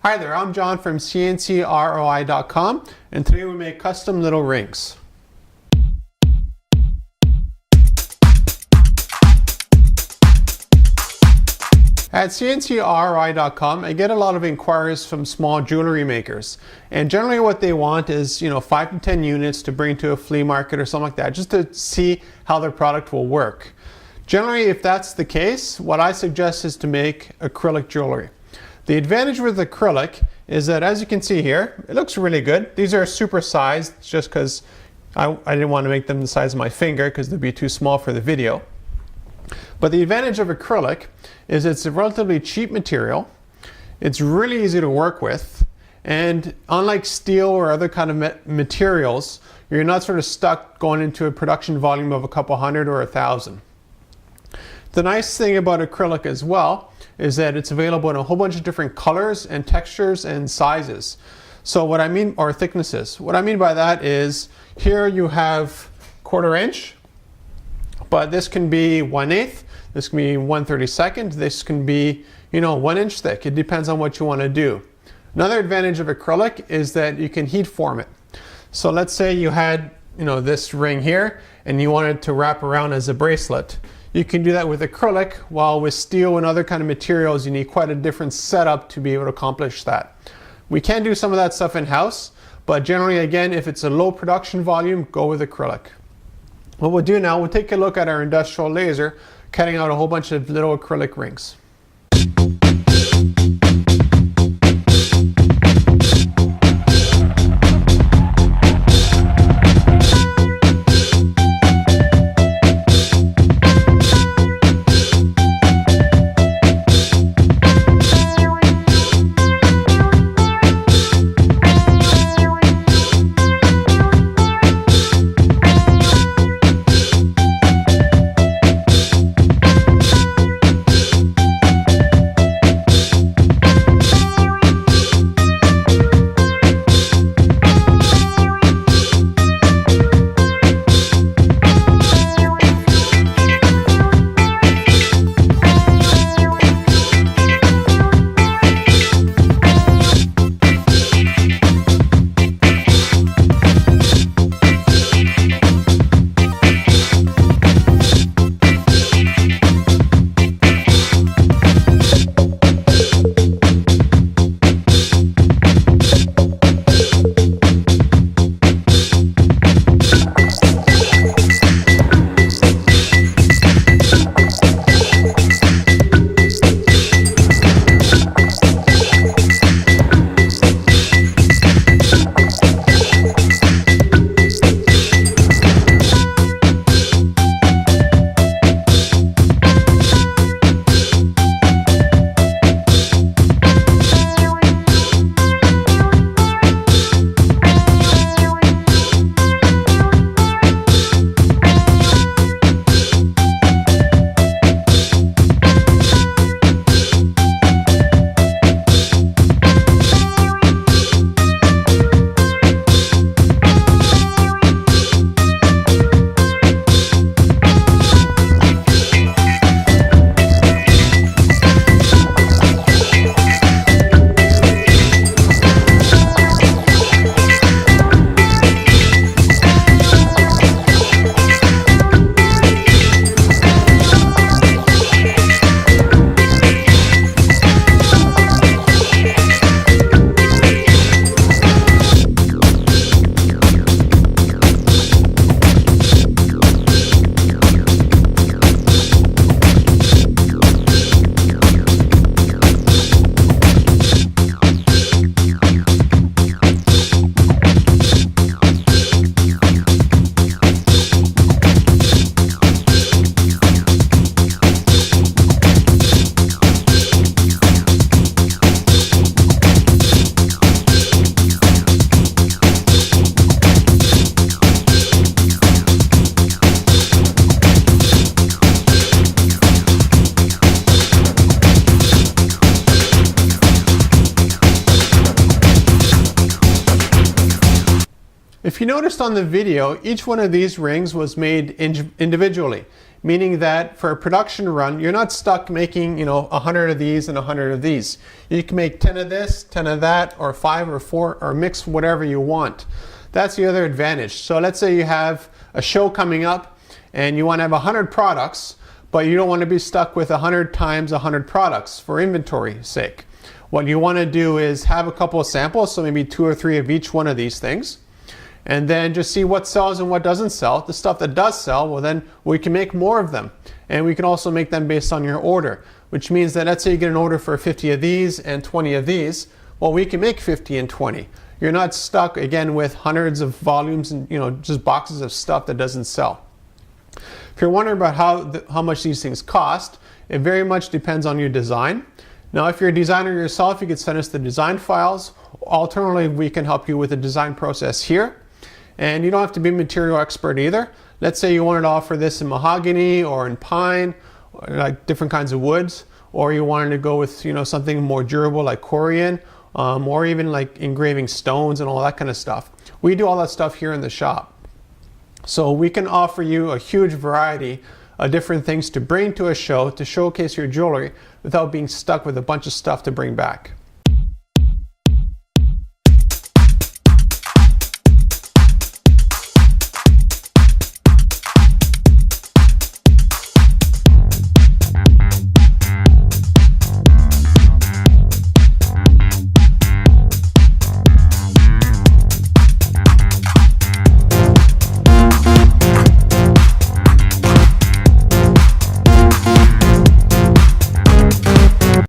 Hi there, I'm John from CNCKing.com, and today we make custom little rings. At CNCKing.com, I get a lot of inquiries from small jewelry makers, and generally what they want is 5 to 10 units to bring to a flea market or something like that, just to see how their product will work. Generally, if that's the case, what I suggest is to make acrylic jewelry. The advantage with acrylic is that, as you can see here, it looks really good. These are super sized just because I didn't want to make them the size of my finger because they'd be too small for the video. But the advantage of acrylic is it's a relatively cheap material. It's really easy to work with. And unlike steel or other kind of materials, you're not sort of stuck going into a production volume of a couple hundred or 1,000. The nice thing about acrylic as well is that it's available in a whole bunch of different colors and textures and sizes. So what I mean, or thicknesses. What I mean by that is here you have 1/4 inch, but this can be 1/8, this can be 1/32, this can be 1 inch thick. It depends on what you want to do. Another advantage of acrylic is that you can heat form it. So let's say you had this ring here and you wanted to wrap around as a bracelet. You can do that with acrylic, while with steel and other kind of materials you need quite a different setup to be able to accomplish that. We can do some of that stuff in-house, but generally, again, if it's a low production volume, go with acrylic. What we'll do now, we'll take a look at our industrial laser, cutting out a whole bunch of little acrylic rings. If you noticed on the video, each one of these rings was made individually, meaning that for a production run, you're not stuck making, 100 of these and 100 of these. You can make 10 of this, 10 of that, or 5 or 4, or mix whatever you want. That's the other advantage. So let's say you have a show coming up and you want to have 100 products, but you don't want to be stuck with 100 times 100 products for inventory sake. What you want to do is have a couple of samples, so maybe 2 or 3 of each one of these things, and then just see what sells and what doesn't sell. The stuff that does sell, well then we can make more of them, and we can also make them based on your order, which means that let's say you get an order for 50 of these and 20 of these, well we can make 50 and 20. You're not stuck again with hundreds of volumes and just boxes of stuff that doesn't sell. If you're wondering about how much these things cost, it very much depends on your design. Now if you're a designer yourself, you could send us the design files. Alternatively, we can help you with the design process here. And you don't have to be a material expert either. Let's say you wanted to offer this in mahogany or in pine, or like different kinds of woods, or you wanted to go with something more durable like Corian, or even like engraving stones and all that kind of stuff. We do all that stuff here in the shop. So we can offer you a huge variety of different things to bring to a show to showcase your jewelry without being stuck with a bunch of stuff to bring back.